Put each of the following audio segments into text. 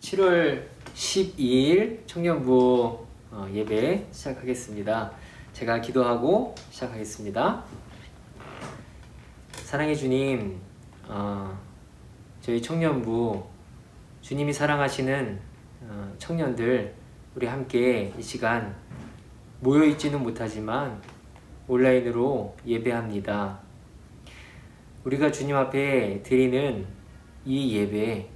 7월 12일 청년부 예배 시작하겠습니다. 제가 기도하고 시작하겠습니다. 사랑의 주님, 저희 청년부 주님이 사랑하시는 청년들, 우리 함께 이 시간 모여있지는 못하지만 온라인으로 예배합니다. 우리가 주님 앞에 드리는 이 예배,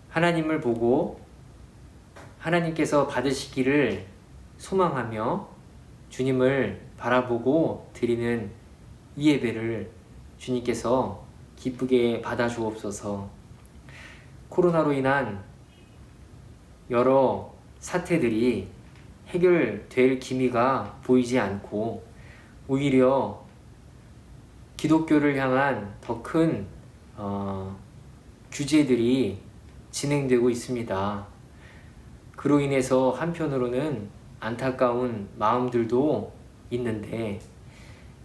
하나님을 보고 하나님께서 받으시기를 소망하며 주님을 바라보고 드리는 이 예배를 주님께서 기쁘게 받아주옵소서. 코로나로 인한 여러 사태들이 해결될 기미가 보이지 않고 오히려 기독교를 향한 더 큰 규제들이 진행되고 있습니다. 그로 인해서 한편으로는 안타까운 마음들도 있는데,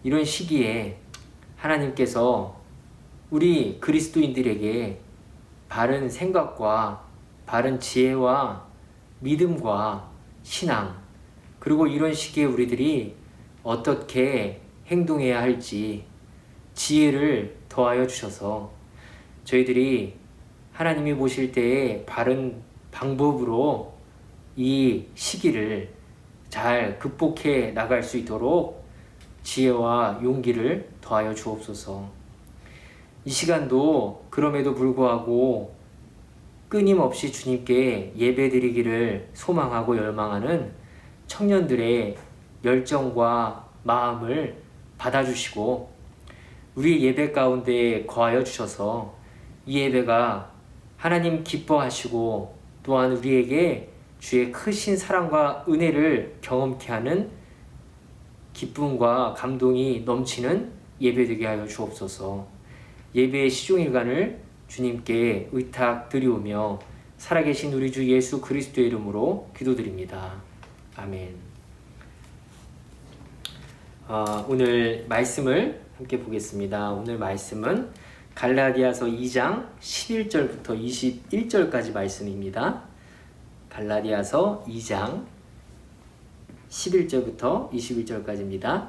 이런 시기에 하나님께서 우리 그리스도인들에게 바른 생각과 바른 지혜와 믿음과 신앙, 그리고 이런 시기에 우리들이 어떻게 행동해야 할지 지혜를 더하여 주셔서 저희들이 하나님이 보실 때에 바른 방법으로 이 시기를 잘 극복해 나갈 수 있도록 지혜와 용기를 더하여 주옵소서. 이 시간도 그럼에도 불구하고 끊임없이 주님께 예배드리기를 소망하고 열망하는 청년들의 열정과 마음을 받아주시고 우리 예배 가운데 거하여 주셔서 이 예배가 하나님 기뻐하시고 또한 우리에게 주의 크신 사랑과 은혜를 경험케 하는 기쁨과 감동이 넘치는 예배되게 하여 주옵소서. 예배의 시종일관을 주님께 의탁드리오며 살아계신 우리 주 예수 그리스도의 이름으로 기도드립니다. 아멘. 오늘 말씀을 함께 보겠습니다. 오늘 말씀은 갈라디아서 2장 11절부터 21절까지 말씀입니다. 갈라디아서 2장 11절부터 21절까지입니다.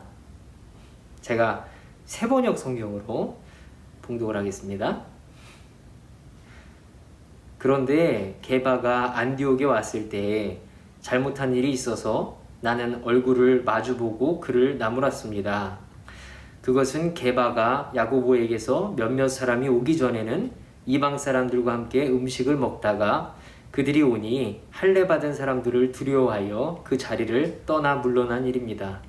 제가 새번역 성경으로 봉독을 하겠습니다. 그런데 게바가 안디옥에 왔을 때 잘못한 일이 있어서 나는 얼굴을 마주보고 그를 나무랐습니다. 그것은 게바가 야고보에게서 몇몇 사람이 오기 전에는 이방 사람들과 함께 음식을 먹다가 그들이 오니 할례 받은 사람들을 두려워하여 그 자리를 떠나 물러난 일입니다.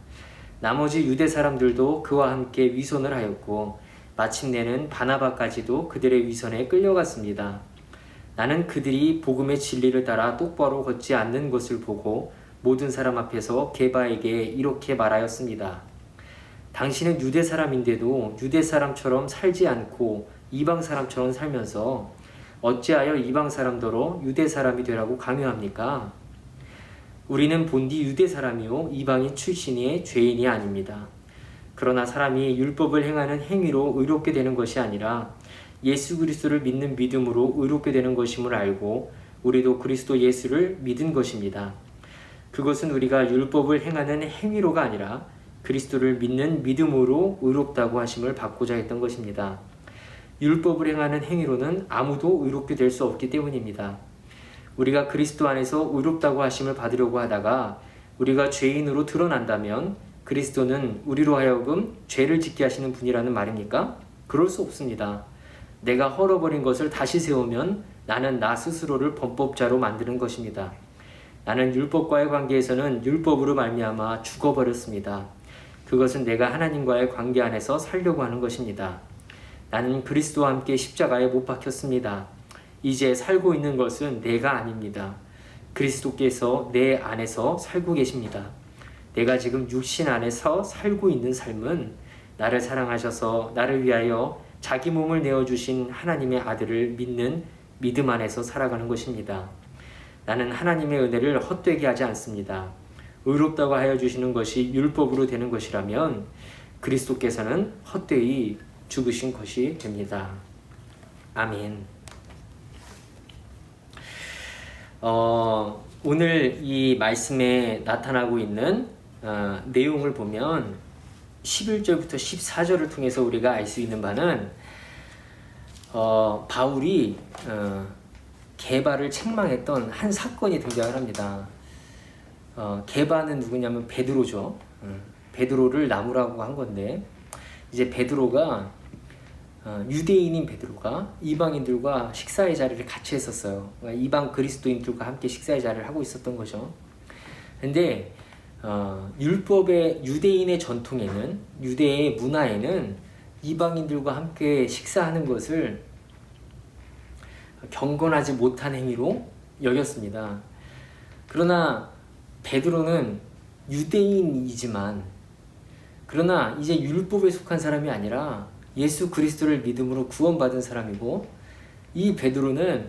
나머지 유대 사람들도 그와 함께 위선을 하였고 마침내는 바나바까지도 그들의 위선에 끌려갔습니다. 나는 그들이 복음의 진리를 따라 똑바로 걷지 않는 것을 보고 모든 사람 앞에서 게바에게 이렇게 말하였습니다. 당신은 유대 사람인데도 유대 사람처럼 살지 않고 이방 사람처럼 살면서 어찌하여 이방 사람더러 유대 사람이 되라고 강요합니까? 우리는 본디 유대 사람이요 이방인 출신의 죄인이 아닙니다. 그러나 사람이 율법을 행하는 행위로 의롭게 되는 것이 아니라 예수 그리스도를 믿는 믿음으로 의롭게 되는 것임을 알고 우리도 그리스도 예수를 믿은 것입니다. 그것은 우리가 율법을 행하는 행위로가 아니라 그리스도를 믿는 믿음으로 의롭다고 하심을 받고자 했던 것입니다. 율법을 행하는 행위로는 아무도 의롭게 될 수 없기 때문입니다. 우리가 그리스도 안에서 의롭다고 하심을 받으려고 하다가 우리가 죄인으로 드러난다면 그리스도는 우리로 하여금 죄를 짓게 하시는 분이라는 말입니까? 그럴 수 없습니다. 내가 헐어버린 것을 다시 세우면 나는 나 스스로를 범법자로 만드는 것입니다. 나는 율법과의 관계에서는 율법으로 말미암아 죽어버렸습니다. 그것은 내가 하나님과의 관계 안에서 살려고 하는 것입니다. 나는 그리스도와 함께 십자가에 못 박혔습니다. 이제 살고 있는 것은 내가 아닙니다. 그리스도께서 내 안에서 살고 계십니다. 내가 지금 육신 안에서 살고 있는 삶은 나를 사랑하셔서 나를 위하여 자기 몸을 내어주신 하나님의 아들을 믿는 믿음 안에서 살아가는 것입니다. 나는 하나님의 은혜를 헛되게 하지 않습니다. 의롭다고 하여 주시는 것이 율법으로 되는 것이라면 그리스도께서는 헛되이 죽으신 것이 됩니다. 아멘. 오늘 이 말씀에 나타나고 있는 내용을 보면 11절부터 14절을 통해서 우리가 알 수 있는 바는 바울이 게바를 책망했던 한 사건이 등장을 합니다. 게바는 누구냐면 베드로죠. 베드로를 나무라고 한 건데, 이제 베드로가 유대인인 베드로가 이방인들과 식사의 자리를 같이 했었어요. 그러니까 이방 그리스도인들과 함께 식사의 자리를 하고 있었던 거죠. 근데 율법의 유대인의 전통에는, 유대의 문화에는 이방인들과 함께 식사하는 것을 경건하지 못한 행위로 여겼습니다. 그러나 베드로는 유대인이지만, 그러나 이제 율법에 속한 사람이 아니라 예수 그리스도를 믿음으로 구원받은 사람이고, 이 베드로는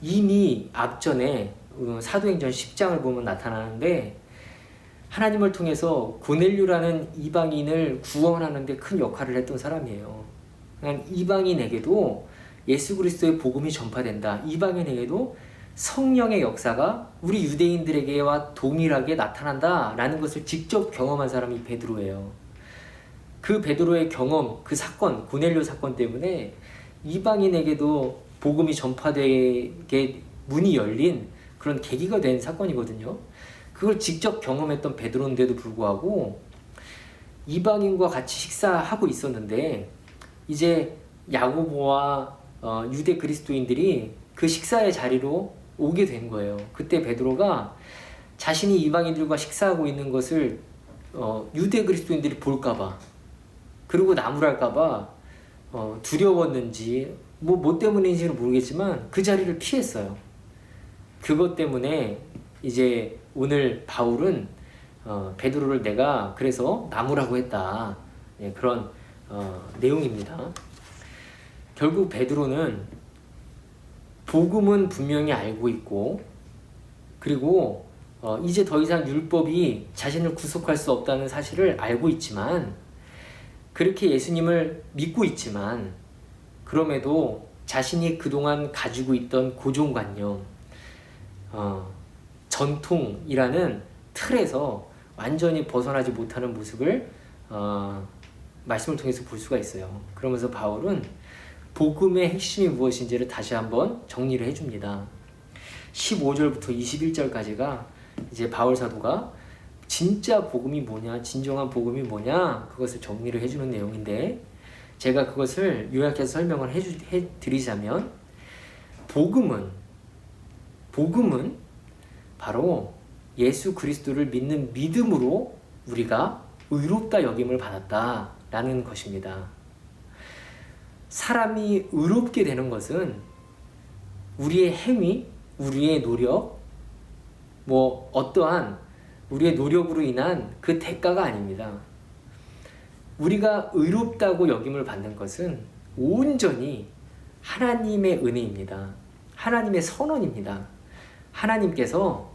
이미 앞전에 사도행전 10장을 보면 나타나는데, 하나님을 통해서 고넬료라는 이방인을 구원하는 데 큰 역할을 했던 사람이에요. 그러니까 이방인에게도 예수 그리스도의 복음이 전파된다. 이방인에게도 성령의 역사가 우리 유대인들에게와 동일하게 나타난다라는 것을 직접 경험한 사람이 베드로예요. 그 베드로의 경험, 그 사건, 고넬료 사건 때문에 이방인에게도 복음이 전파되게 문이 열린 그런 계기가 된 사건이거든요. 그걸 직접 경험했던 베드로인데도 불구하고 이방인과 같이 식사하고 있었는데, 이제 야고보와 유대 그리스도인들이 그 식사의 자리로 오게 된 거예요. 그때 베드로가 자신이 이방인들과 식사하고 있는 것을 유대 그리스도인들이 볼까봐, 그리고 나무랄까봐 두려웠는지 뭐 때문인지는 모르겠지만 그 자리를 피했어요. 그것 때문에 이제 오늘 바울은 베드로를 내가 그래서 나무라고 했다, 그런 내용입니다. 결국 베드로는 복음은 분명히 알고 있고, 그리고 이제 더 이상 율법이 자신을 구속할 수 없다는 사실을 알고 있지만, 그렇게 예수님을 믿고 있지만, 그럼에도 자신이 그동안 가지고 있던 고정관념, 전통이라는 틀에서 완전히 벗어나지 못하는 모습을 말씀을 통해서 볼 수가 있어요. 그러면서 바울은 복음의 핵심이 무엇인지를 다시 한번 정리를 해줍니다. 15절부터 21절까지가 이제 바울 사도가 진짜 복음이 뭐냐, 진정한 복음이 뭐냐, 그것을 정리를 해주는 내용인데, 제가 그것을 요약해서 설명을 해드리자면, 복음은 바로 예수 그리스도를 믿는 믿음으로 우리가 의롭다 여김을 받았다라는 것입니다. 사람이 의롭게 되는 것은 우리의 행위, 우리의 노력, 어떠한 우리의 노력으로 인한 그 대가가 아닙니다. 우리가 의롭다고 여김을 받는 것은 온전히 하나님의 은혜입니다. 하나님의 선언입니다. 하나님께서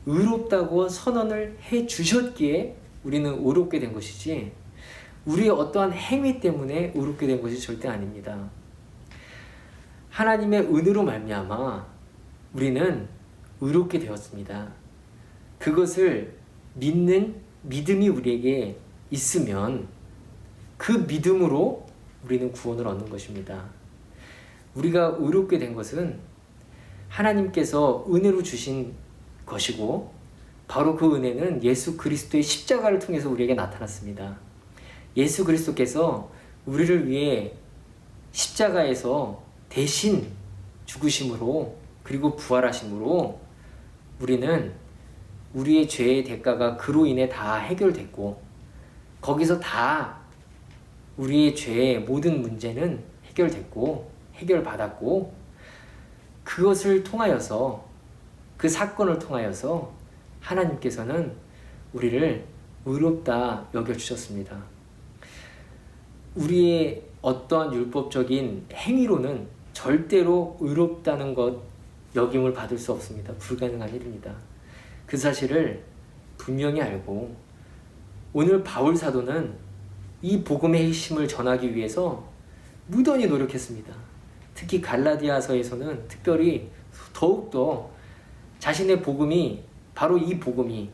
의롭다고 선언을 해 주셨기에 우리는 의롭게 된 것이지, 우리의 어떠한 행위 때문에 의롭게 된 것이 절대 아닙니다. 하나님의 은혜로 말미암아 우리는 의롭게 되었습니다. 그것을 믿는 믿음이 우리에게 있으면 그 믿음으로 우리는 구원을 얻는 것입니다. 우리가 의롭게 된 것은 하나님께서 은혜로 주신 것이고, 바로 그 은혜는 예수 그리스도의 십자가를 통해서 우리에게 나타났습니다. 예수 그리스도께서 우리를 위해 십자가에서 대신 죽으심으로, 그리고 부활하심으로 우리는 우리의 죄의 대가가 그로 인해 다 해결됐고, 거기서 다 우리의 죄의 모든 문제는 해결됐고 해결받았고, 그것을 통하여서, 그 사건을 통하여서 하나님께서는 우리를 의롭다 여겨주셨습니다. 우리의 어떠한 율법적인 행위로는 절대로 의롭다는 것 여김을 받을 수 없습니다. 불가능한 일입니다. 그 사실을 분명히 알고, 오늘 바울 사도는 이 복음의 핵심을 전하기 위해서 무던히 노력했습니다. 특히 갈라디아서에서는 특별히 더욱더 자신의 복음이, 바로 이 복음이,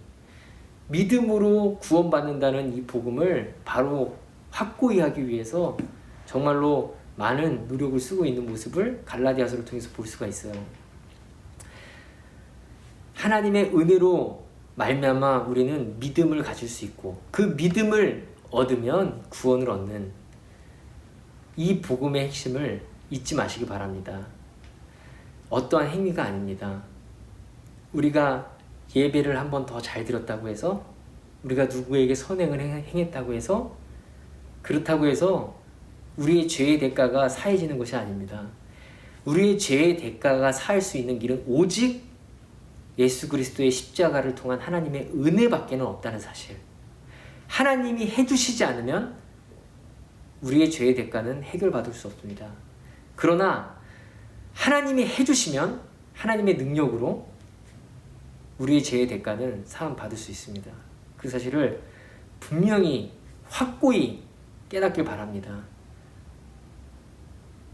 믿음으로 구원받는다는 이 복음을 바로 확고히 하기 위해서 정말로 많은 노력을 쓰고 있는 모습을 갈라디아서를 통해서 볼 수가 있어요. 하나님의 은혜로 말미암아 우리는 믿음을 가질 수 있고, 그 믿음을 얻으면 구원을 얻는 이 복음의 핵심을 잊지 마시기 바랍니다. 어떠한 행위가 아닙니다. 우리가 예배를 한 번 더 잘 드렸다고 해서, 우리가 누구에게 선행을 행했다고 해서, 그렇다고 해서 우리의 죄의 대가가 사해지는 것이 아닙니다. 우리의 죄의 대가가 사할 수 있는 길은 오직 예수 그리스도의 십자가를 통한 하나님의 은혜밖에는 없다는 사실. 하나님이 해주시지 않으면 우리의 죄의 대가는 해결받을 수 없습니다. 그러나 하나님이 해주시면 하나님의 능력으로 우리의 죄의 대가는 사함받을 수 있습니다. 그 사실을 분명히 확고히 깨닫길 바랍니다.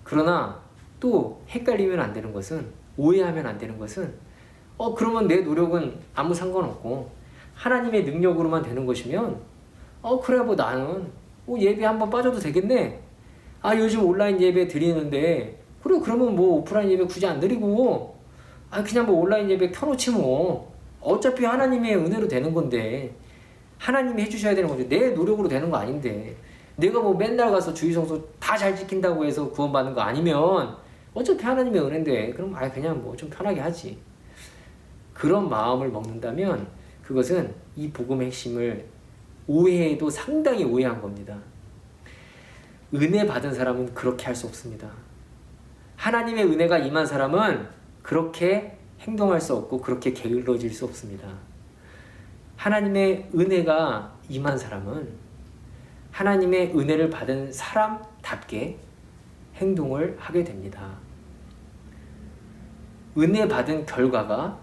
그러나 또 헷갈리면 안 되는 것은, 오해하면 안 되는 것은, 그러면 내 노력은 아무 상관없고 하나님의 능력으로만 되는 것이면 그래 뭐 나는 예배 한번 빠져도 되겠네. 요즘 온라인 예배 드리는데 그래 그러면 뭐 오프라인 예배 굳이 안 드리고 그냥 뭐 온라인 예배 켜놓지 뭐. 어차피 하나님의 은혜로 되는 건데, 하나님이 해주셔야 되는 건데, 내 노력으로 되는 거 아닌데, 내가 뭐 맨날 가서 주의 성수 다 잘 지킨다고 해서 구원받는 거 아니면 어차피 하나님의 은혜인데 그럼 그냥 뭐 좀 편하게 하지. 그런 마음을 먹는다면 그것은 이 복음의 핵심을 오해해도 상당히 오해한 겁니다. 은혜 받은 사람은 그렇게 할 수 없습니다. 하나님의 은혜가 임한 사람은 그렇게 행동할 수 없고 그렇게 게을러질 수 없습니다. 하나님의 은혜가 임한 사람은 하나님의 은혜를 받은 사람답게 행동을 하게 됩니다. 은혜 받은 결과가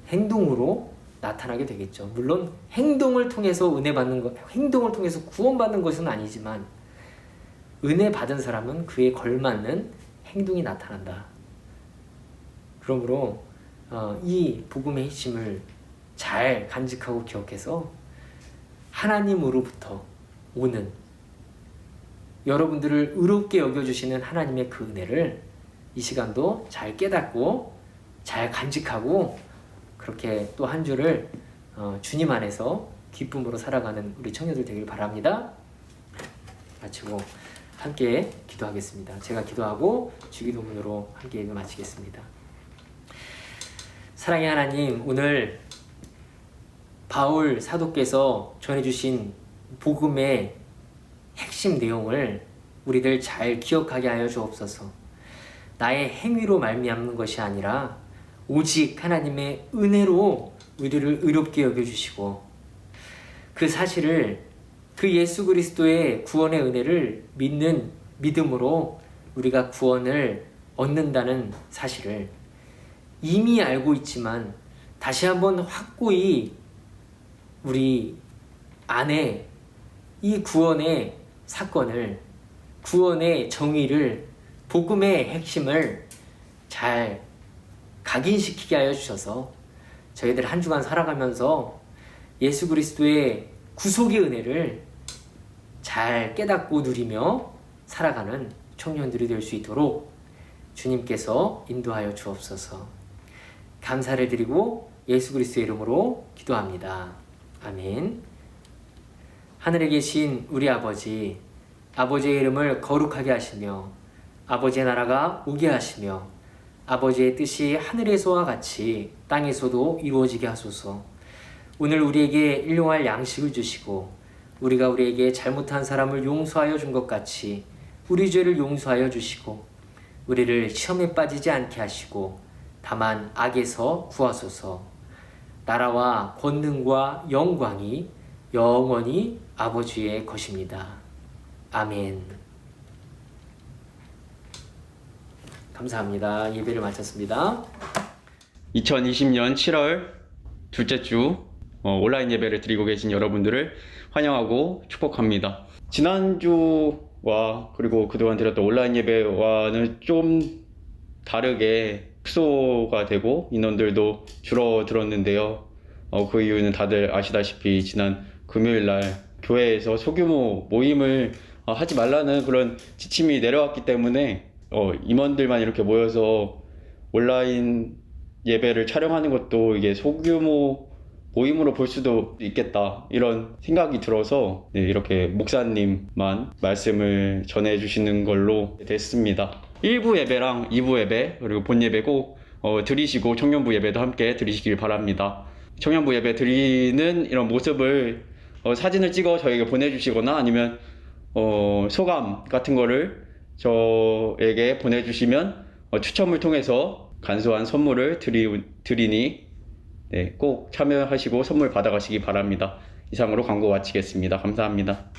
행동으로 나타나게 되겠죠. 물론 행동을 통해서 은혜 받는 것, 행동을 통해서 구원받는 것은 아니지만 은혜 받은 사람은 그에 걸맞는 행동이 나타난다. 그러므로 이 복음의 핵심을 잘 간직하고 기억해서 하나님으로부터 오는, 여러분들을 의롭게 여겨주시는 하나님의 그 은혜를 이 시간도 잘 깨닫고 잘 간직하고 그렇게 또 한 주를 주님 안에서 기쁨으로 살아가는 우리 청년들 되길 바랍니다. 마치고 함께 기도하겠습니다. 제가 기도하고 주기도문으로 함께 예배 마치겠습니다. 사랑의 하나님, 오늘 바울 사도께서 전해주신 복음의 핵심 내용을 우리들 잘 기억하게 하여 주옵소서. 나의 행위로 말미암는 것이 아니라 오직 하나님의 은혜로 우리를 의롭게 여겨주시고, 그 사실을, 그 예수 그리스도의 구원의 은혜를 믿는 믿음으로 우리가 구원을 얻는다는 사실을 이미 알고 있지만 다시 한번 확고히 우리 안에 이 구원의 사건을, 구원의 정의를, 복음의 핵심을 잘 각인시키게 하여 주셔서 저희들 한 주간 살아가면서 예수 그리스도의 구속의 은혜를 잘 깨닫고 누리며 살아가는 청년들이 될 수 있도록 주님께서 인도하여 주옵소서. 감사를 드리고 예수 그리스도의 이름으로 기도합니다. 아멘. 하늘에 계신 우리 아버지, 아버지의 이름을 거룩하게 하시며 아버지의 나라가 오게 하시며 아버지의 뜻이 하늘에서와 같이 땅에서도 이루어지게 하소서. 오늘 우리에게 일용할 양식을 주시고 우리가 우리에게 잘못한 사람을 용서하여 준 것 같이 우리 죄를 용서하여 주시고 우리를 시험에 빠지지 않게 하시고 다만 악에서 구하소서. 나라와 권능과 영광이 영원히 아버지의 것입니다. 아멘. 감사합니다. 예배를 마쳤습니다. 2020년 7월 둘째 주 온라인 예배를 드리고 계신 여러분들을 환영하고 축복합니다. 지난주와 그리고 그동안 드렸던 온라인 예배와는 좀 다르게 축소가 되고 인원들도 줄어들었는데요. 그 이유는 다들 아시다시피 지난 금요일 날 교회에서 소규모 모임을 하지 말라는 그런 지침이 내려왔기 때문에 임원들만 이렇게 모여서 온라인 예배를 촬영하는 것도 이게 소규모 모임으로 볼 수도 있겠다 이런 생각이 들어서 이렇게 목사님만 말씀을 전해주시는 걸로 됐습니다. 1부 예배랑 2부 예배 그리고 본 예배 꼭 드리시고 청년부 예배도 함께 드리시길 바랍니다. 청년부 예배 드리는 이런 모습을 사진을 찍어 저에게 보내주시거나 아니면 소감 같은 거를 저에게 보내주시면 추첨을 통해서 간소한 선물을 드리니 꼭 참여하시고 선물 받아가시기 바랍니다. 이상으로 광고 마치겠습니다. 감사합니다.